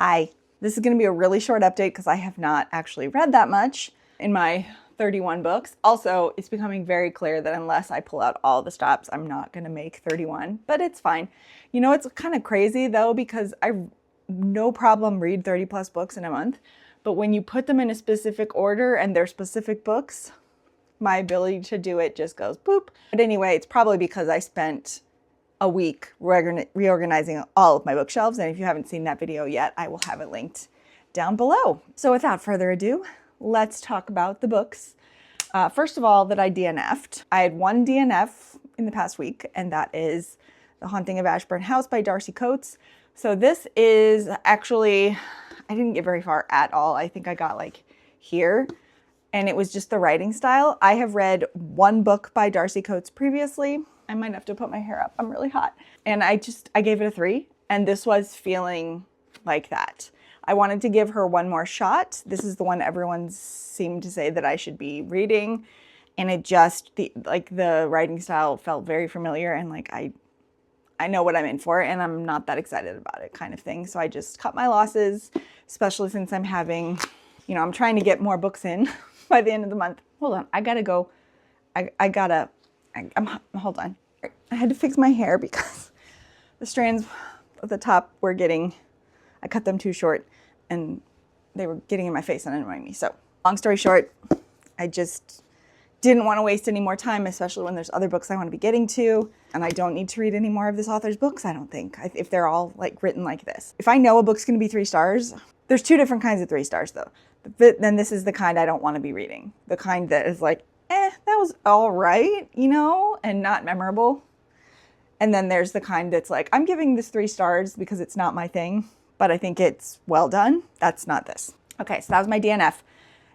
Hi, this is going to be a really short update because I have not actually read that much in my 31 books. Also, it's becoming very clear that unless I pull out all the stops, I'm not going to make 31, but it's fine. You know, it's kind of crazy though, because I no problem read 30 plus books in a month, but when you put them in a specific order and they're specific books, my ability to do it just goes boop. But anyway, it's probably because I spent a week reorganizing all of my bookshelves. And if you haven't seen that video yet, I will have it linked down below. So without further ado, let's talk about the books. First of all, that I DNF'd. I had one DNF in the past week, and that is The Haunting of Ashburn House by Darcy Coates. So this is actually, I didn't get very far at all. I think I got like here, and it was just the writing style. I have read one book by Darcy Coates previously. I might have to put my hair up. I'm really hot. And I gave it a 3. And this was feeling like that. I wanted to give her one more shot. This is the one everyone seemed to say that I should be reading. And it just, the writing style felt very familiar. And like, I know what I'm in for, and I'm not that excited about it kind of thing. So I just cut my losses, especially since I'm having, you know, I'm trying to get more books in by the end of the month. Hold on, I gotta go. Hold on. I had to fix my hair because the strands at the top were I cut them too short and they were getting in my face and annoying me. So long story short, I just didn't want to waste any more time, especially when there's other books I want to be getting to. And I don't need to read any more of this author's books, I don't think, if they're all like written like this. If I know a book's going to be 3 stars, there's 2 different kinds of 3 stars though. Then this is the kind I don't want to be reading. The kind that is like, that was all right, you know, and not memorable. And then there's the kind that's like, I'm giving this 3 stars because it's not my thing, but I think it's well done. That's not this. Okay, so that was my DNF.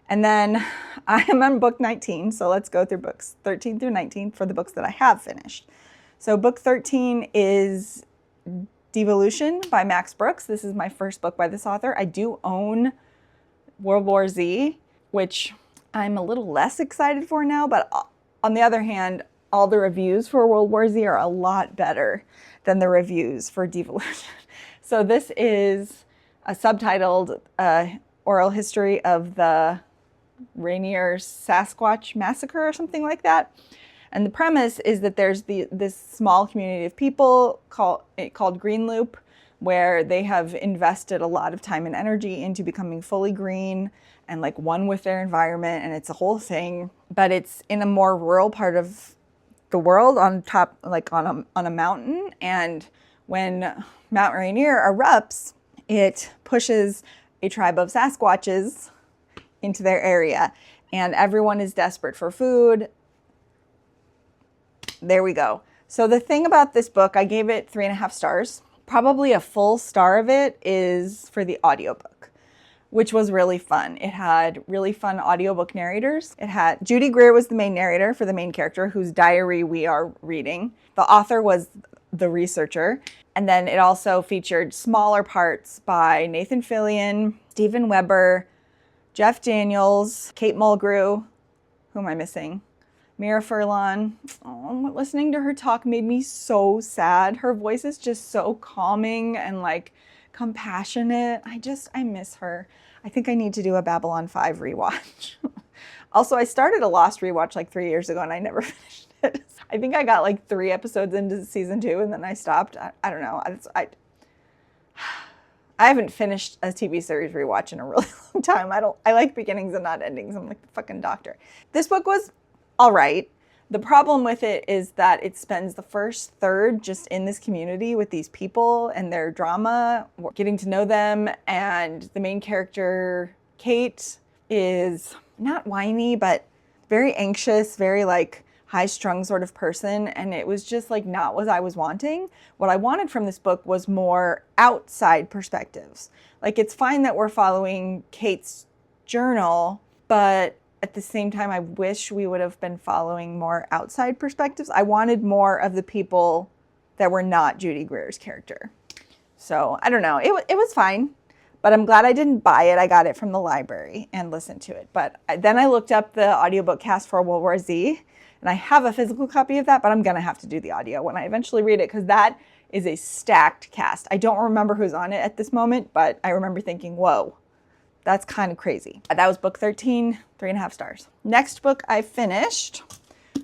And then I am on book 19, so let's go through books 13 through 19 for the books that I have finished. So book 13 is Devolution by Max Brooks. This is my first book by this author. I do own World War Z, which I'm a little less excited for now, but on the other hand, all the reviews for World War Z are a lot better than the reviews for Devolution. So this is a subtitled oral history of the Rainier Sasquatch Massacre or something like that. And the premise is that there's this small community of people called Green Loop, where they have invested a lot of time and energy into becoming fully green and like one with their environment, and it's a whole thing. But it's in a more rural part of the world, on top, like on a mountain. And when Mount Rainier erupts, it pushes a tribe of Sasquatches into their area, and everyone is desperate for food. There we go. So the thing about this book, I gave it 3.5 stars. Probably a full star of it is for the audiobook, which was really fun. It had really fun audiobook narrators. It had Judy Greer was the main narrator for the main character, whose diary we are reading. The author was the researcher. And then it also featured smaller parts by Nathan Fillion, Stephen Weber, Jeff Daniels, Kate Mulgrew, who am I missing? Mira Furlan. Oh, listening to her talk made me so sad. Her voice is just so calming and like compassionate. I miss her. I think I need to do a Babylon 5 rewatch. Also, I started a Lost rewatch like 3 years ago and I never finished it. I think I got like 3 episodes into season 2 and then I stopped. I don't know. I haven't finished a TV series rewatch in a really long time. I like beginnings and not endings. I'm like the fucking doctor. This book was all right. The problem with it is that it spends the first third just in this community with these people and their drama, getting to know them. And the main character, Kate, is not whiny, but very anxious, very like high-strung sort of person. And it was just like not what I was wanting. What I wanted from this book was more outside perspectives. Like, it's fine that we're following Kate's journal, but at the same time, I wish we would have been following more outside perspectives. I wanted more of the people that were not Judy Greer's character. So I don't know. It was fine, but I'm glad I didn't buy it. I got it from the library and listened to it. But then I looked up the audiobook cast for World War Z, and I have a physical copy of that, but I'm going to have to do the audio when I eventually read it, because that is a stacked cast. I don't remember who's on it at this moment, but I remember thinking, whoa, that's kind of crazy. That was book 13, 3.5 stars. Next book I finished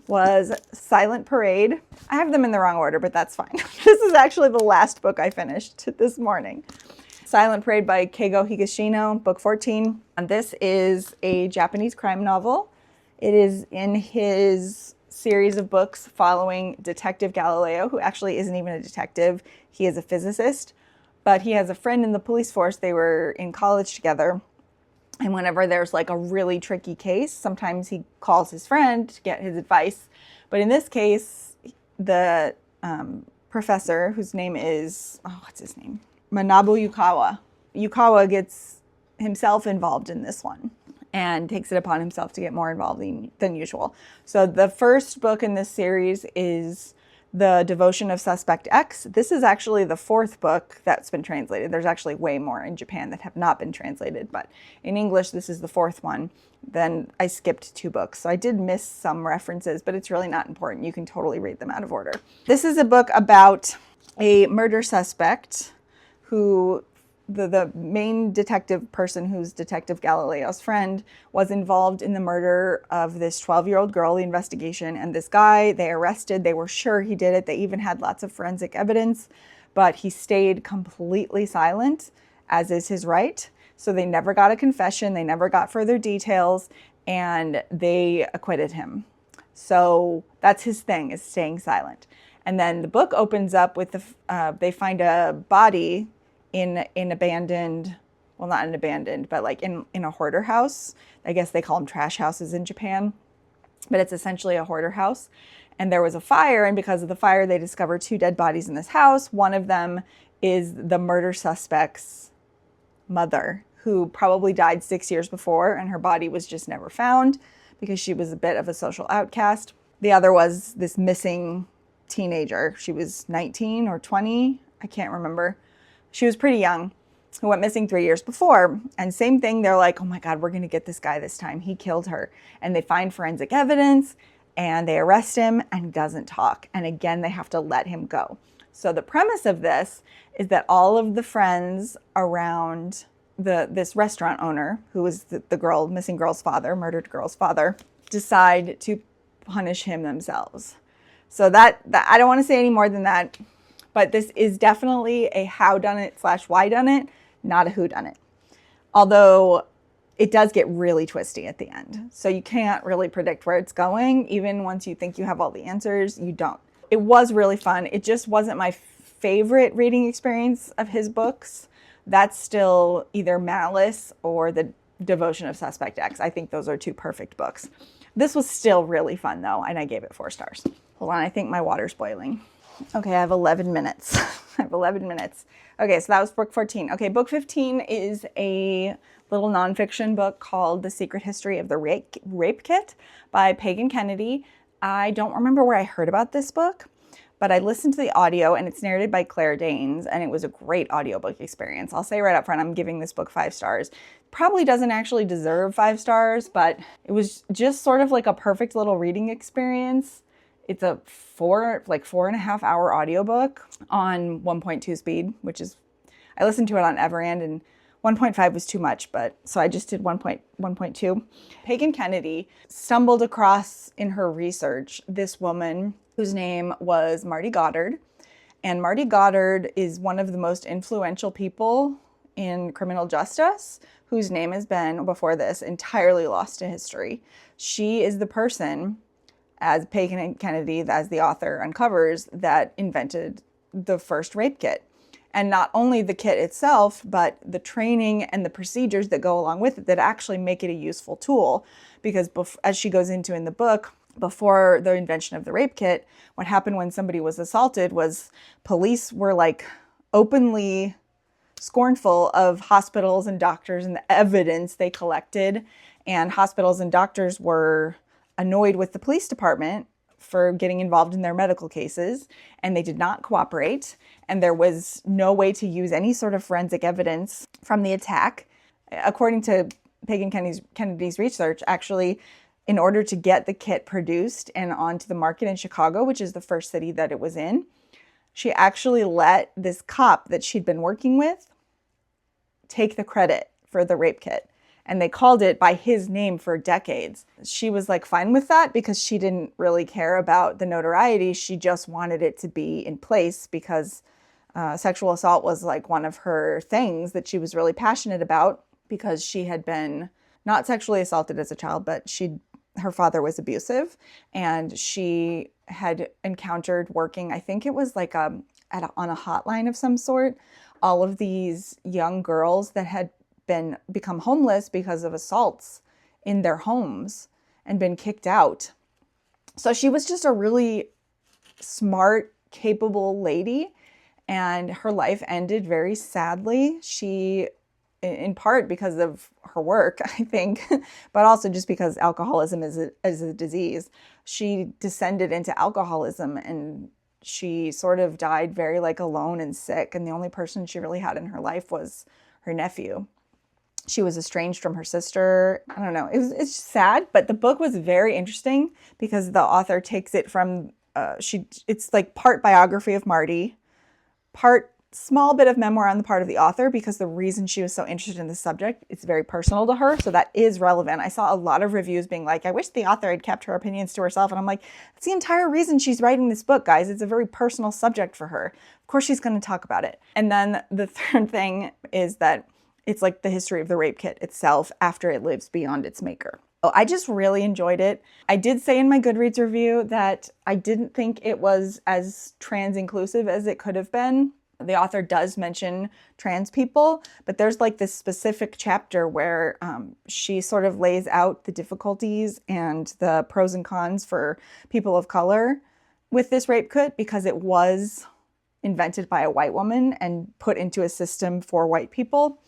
was Silent Parade. I have them in the wrong order, but that's fine. This is actually the last book I finished this morning. Silent Parade by Keigo Higashino, book 14. And this is a Japanese crime novel. It is in his series of books following Detective Galileo, who actually isn't even a detective. He is a physicist, but he has a friend in the police force. They were in college together. And whenever there's like a really tricky case, sometimes he calls his friend to get his advice. But in this case, the professor, whose name is, what's his name? Manabu Yukawa. Yukawa gets himself involved in this one and takes it upon himself to get more involved than usual. So the first book in this series is The Devotion of Suspect X. This is actually the 4th book that's been translated. There's actually way more in Japan that have not been translated, but in English, this is the 4th one. Then I skipped 2 books. So I did miss some references, but it's really not important. You can totally read them out of order. This is a book about a murder suspect who the main detective person, who's Detective Galileo's friend, was involved in the murder of this 12-year-old girl, the investigation, and this guy they arrested. They were sure he did it. They even had lots of forensic evidence, but he stayed completely silent, as is his right. So they never got a confession. They never got further details, and they acquitted him. So that's his thing, is staying silent. And then the book opens up with they find a body in abandoned, well, not an abandoned, but like in a hoarder house. I guess they call them trash houses in Japan, but it's essentially a hoarder house. And there was a fire, and because of the fire, they discovered 2 dead bodies in this house. One of them is the murder suspect's mother, who probably died 6 years before, and her body was just never found because she was a bit of a social outcast. The other was this missing teenager. She was 19 or 20, I can't remember. She was pretty young, who went missing 3 years before. And same thing, they're like, oh my God, we're going to get this guy this time. He killed her. And they find forensic evidence and they arrest him, and he doesn't talk. And again, they have to let him go. So the premise of this is that all of the friends around this restaurant owner, who was the missing girl's father, murdered girl's father, decide to punish him themselves. So that I don't want to say any more than that. But this is definitely a howdunit/whydunit, not a whodunit. Although it does get really twisty at the end. So you can't really predict where it's going. Even once you think you have all the answers, you don't. It was really fun. It just wasn't my favorite reading experience of his books. That's still either Malice or The Devotion of Suspect X. I think those are 2 perfect books. This was still really fun though, and I gave it 4 stars. Hold on, I think my water's boiling. Okay, I have 11 minutes. Okay, so that was book 14. Okay, book 15 is a little nonfiction book called The Secret History of the Rape Kit by Pagan Kennedy. I don't remember where I heard about this book, but I listened to the audio, and it's narrated by Claire Danes, and it was a great audiobook experience. I'll say right up front, I'm giving this book 5 stars. Probably doesn't actually deserve 5 stars, but it was just sort of like a perfect little reading experience. It's a 4.5 hour audiobook on 1.2 speed, which is, I listened to it on Everand, and 1.5 was too much, but so I just did 1.2. Pagan Kennedy stumbled across in her research this woman whose name was Marty Goddard. And Marty Goddard is one of the most influential people in criminal justice, whose name has been, before this, entirely lost to history. She is the person, as Pagan Kennedy, as the author uncovers, that invented the first rape kit. And not only the kit itself, but the training and the procedures that go along with it that actually make it a useful tool. Because as she goes into in the book, before the invention of the rape kit, what happened when somebody was assaulted was police were like openly scornful of hospitals and doctors and the evidence they collected. And hospitals and doctors were annoyed with the police department for getting involved in their medical cases, and they did not cooperate, and there was no way to use any sort of forensic evidence from the attack. According to Pagan Kennedy's research, actually, in order to get the kit produced and onto the market in Chicago, which is the first city that it was in, she actually let this cop that she'd been working with take the credit for the rape kit. And they called it by his name for decades. She was like fine with that because she didn't really care about the notoriety. She just wanted it to be in place because sexual assault was like one of her things that she was really passionate about, because she had been not sexually assaulted as a child, but her father was abusive, and she had encountered working, I think it was like on a hotline of some sort, all of these young girls that had become homeless because of assaults in their homes and been kicked out. So she was just a really smart, capable lady, and her life ended very sadly. She, in part because of her work, I think, but also just because alcoholism is a disease. She descended into alcoholism, and she sort of died very like alone and sick. And the only person she really had in her life was her nephew. She was estranged from her sister. I don't know. It's just sad, but the book was very interesting because the author takes it from, it's like part biography of Marty, part small bit of memoir on the part of the author, because the reason she was so interested in the subject, it's very personal to her. So that is relevant. I saw a lot of reviews being like, I wish the author had kept her opinions to herself. And I'm like, that's the entire reason she's writing this book, guys. It's a very personal subject for her. Of course, she's going to talk about it. And then the third thing is that it's like the history of the rape kit itself after it lives beyond its maker. Oh, I just really enjoyed it. I did say in my Goodreads review that I didn't think it was as trans inclusive as it could have been. The author does mention trans people, but there's like this specific chapter where she sort of lays out the difficulties and the pros and cons for people of color with this rape kit, because it was invented by a white woman and put into a system for white people.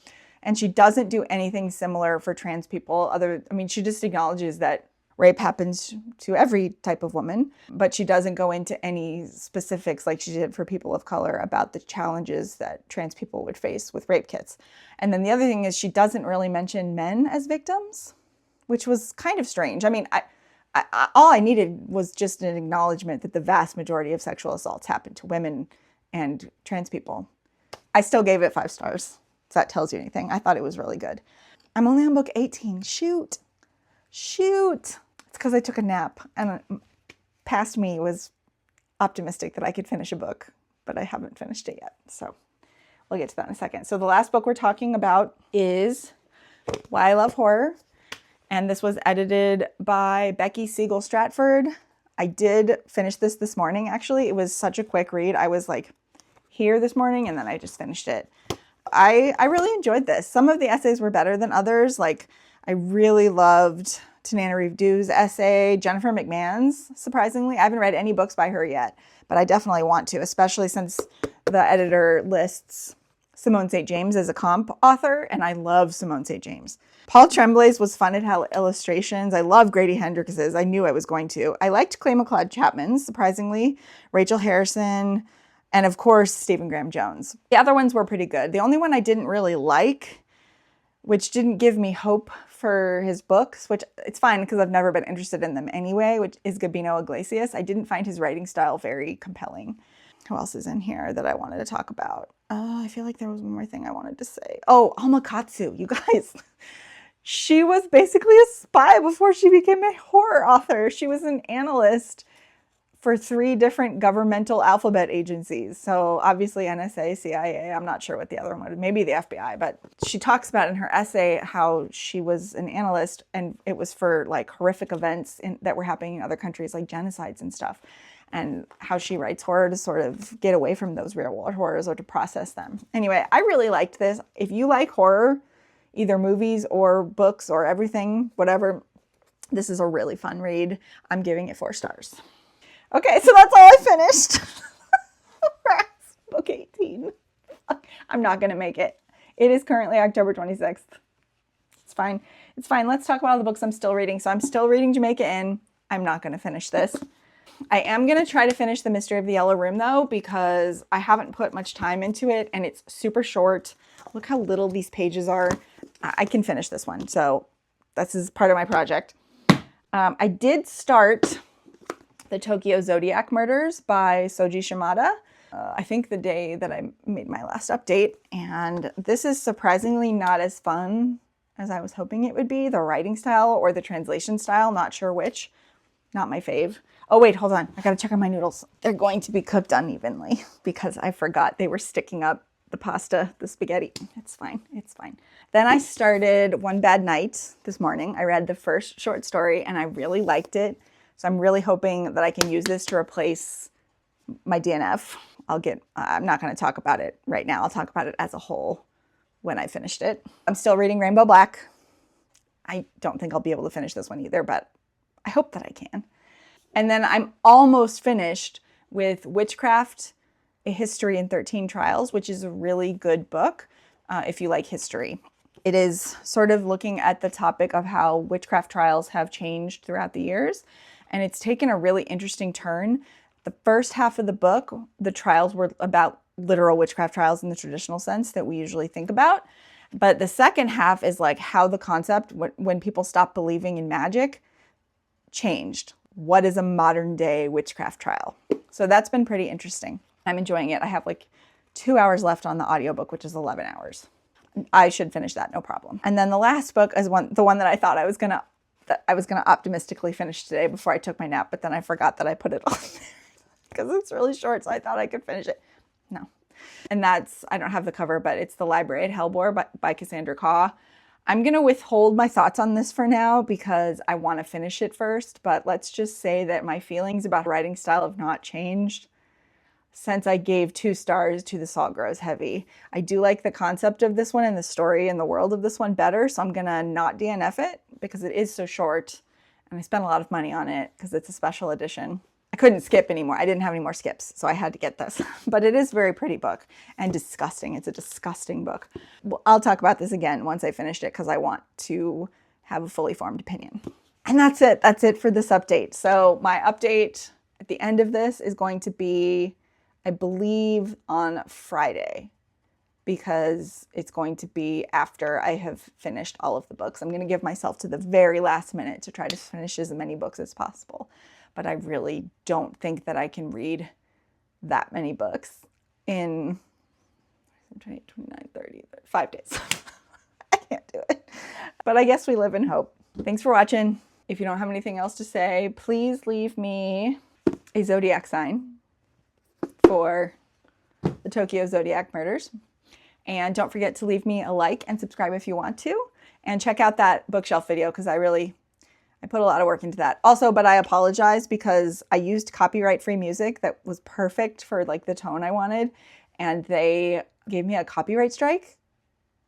And she doesn't do anything similar for trans people. She just acknowledges that rape happens to every type of woman, but she doesn't go into any specifics like she did for people of color about the challenges that trans people would face with rape kits. And then the other thing is she doesn't really mention men as victims, which was kind of strange. I mean, all I needed was just an acknowledgement that the vast majority of sexual assaults happen to women and trans people. I still gave it 5 stars. So that tells you anything. I thought it was really good. I'm only on book 18. Shoot. It's because I took a nap, and past me was optimistic that I could finish a book, but I haven't finished it yet. So we'll get to that in a second. So the last book we're talking about is Why I Love Horror. And this was edited by Becky, Siegel, Stratford. I did finish this morning, actually. It was such a quick read. I was like here this morning, and then I just finished it. I really enjoyed this. Some of the essays were better than others. Like, I really loved Tanana Reeve Dew's essay, Jennifer McMahon's, surprisingly. I haven't read any books by her yet, but I definitely want to, especially since the editor lists Simone St. James as a comp author, and I love Simone St. James. Paul Tremblay's was fun. It had illustrations. I love Grady Hendrix's. I knew I was going to. I liked Clay McLeod Chapman's, surprisingly. Rachel Harrison, and of course, Stephen Graham Jones. The other ones were pretty good. The only one I didn't really like, which didn't give me hope for his books, which it's fine because I've never been interested in them anyway, which is Gabino Iglesias. I didn't find his writing style very compelling. Who else is in here that I wanted to talk about? I feel like there was one more thing I wanted to say. Oh, Alma Katsu, you guys. She was basically a spy before she became a horror author. She was an analyst for 3 different governmental alphabet agencies. So obviously NSA, CIA, I'm not sure what the other one was, maybe the FBI, but she talks about in her essay how she was an analyst and it was for like horrific events that were happening in other countries, like genocides and stuff, and how she writes horror to sort of get away from those real world horrors or to process them. Anyway, I really liked this. If you like horror, either movies or books or everything, whatever, this is a really fun read. I'm giving it 4 stars. Okay, so that's all I finished. Book 18. I'm not going to make it. It is currently October 26th. It's fine. It's fine. Let's talk about all the books I'm still reading. So I'm still reading Jamaica Inn. I'm not going to finish this. I am going to try to finish The Mystery of the Yellow Room, though, because I haven't put much time into it, and it's super short. Look how little these pages are. I can finish this one, so this is part of my project. I did start The Tokyo Zodiac Murders by Soji Shimada. I think the day that I made my last update, and this is surprisingly not as fun as I was hoping it would be. The writing style or the translation style, not sure which. Not my fave. Oh wait, hold on. I gotta check on my noodles. They're going to be cooked unevenly because I forgot they were sticking up the pasta, the spaghetti. It's fine, it's fine. Then I started One Bad Night this morning. I read the first short story and I really liked it. So I'm really hoping that I can use this to replace my DNF. I'm not gonna talk about it right now. I'll talk about it as a whole when I finished it. I'm still reading Rainbow Black. I don't think I'll be able to finish this one either, but I hope that I can. And then I'm almost finished with Witchcraft, A History in 13 Trials, which is a really good book if you like history. It is sort of looking at the topic of how witchcraft trials have changed throughout the years. And it's taken a really interesting turn. The first half of the book, the trials were about literal witchcraft trials in the traditional sense that we usually think about. But the second half is like how the concept, when people stopped believing in magic, changed. What is a modern day witchcraft trial? So that's been pretty interesting. I'm enjoying it. I have like 2 hours left on the audiobook, which is 11 hours. I should finish that, no problem. And then the last book is the one that I thought I was gonna optimistically finish today before I took my nap, but then I forgot that I put it on there because it's really short, so I thought I could finish it. No. And that's, I don't have the cover, but it's The Library at Hellbore by Cassandra Caw. I'm going to withhold my thoughts on this for now because I want to finish it first, but let's just say that my feelings about writing style have not changed since I gave 2 stars to The Salt Grows Heavy. I do like the concept of this one and the story and the world of this one better, so I'm going to not DNF it because it is so short and I spent a lot of money on it because it's a special edition. I couldn't skip anymore. I didn't have any more skips, so I had to get this. But it is a very pretty book and disgusting. It's a disgusting book. Well, I'll talk about this again once I finished it because I want to have a fully formed opinion. And that's it. That's it for this update. So my update at the end of this is going to be, I believe, on Friday because it's going to be after I have finished all of the books. I'm going to give myself to the very last minute to try to finish as many books as possible. But I really don't think that I can read that many books in 28, 29, 30, 5 days. I can't do it. But I guess we live in hope. Thanks for watching. If you don't have anything else to say, please leave me a zodiac sign for the Tokyo Zodiac murders. And don't forget to leave me a like and subscribe if you want to. And check out that bookshelf video because I put a lot of work into that. Also, but I apologize because I used copyright-free music that was perfect for like the tone I wanted. And they gave me a copyright strike,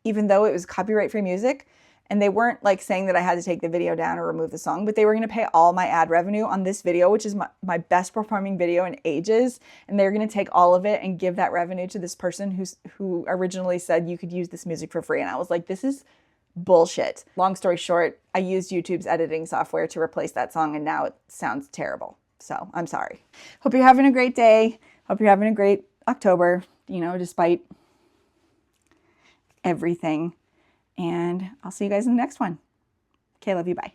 even though it was copyright-free music. And they weren't like saying that I had to take the video down or remove the song, but they were going to pay all my ad revenue on this video, which is my best performing video in ages. And they're going to take all of it and give that revenue to this person who originally said you could use this music for free. And I was like, this is bullshit. Long story short, I used YouTube's editing software to replace that song and now it sounds terrible. So I'm sorry. Hope you're having a great day. Hope you're having a great October, despite everything. And I'll see you guys in the next one. Okay, love you. Bye.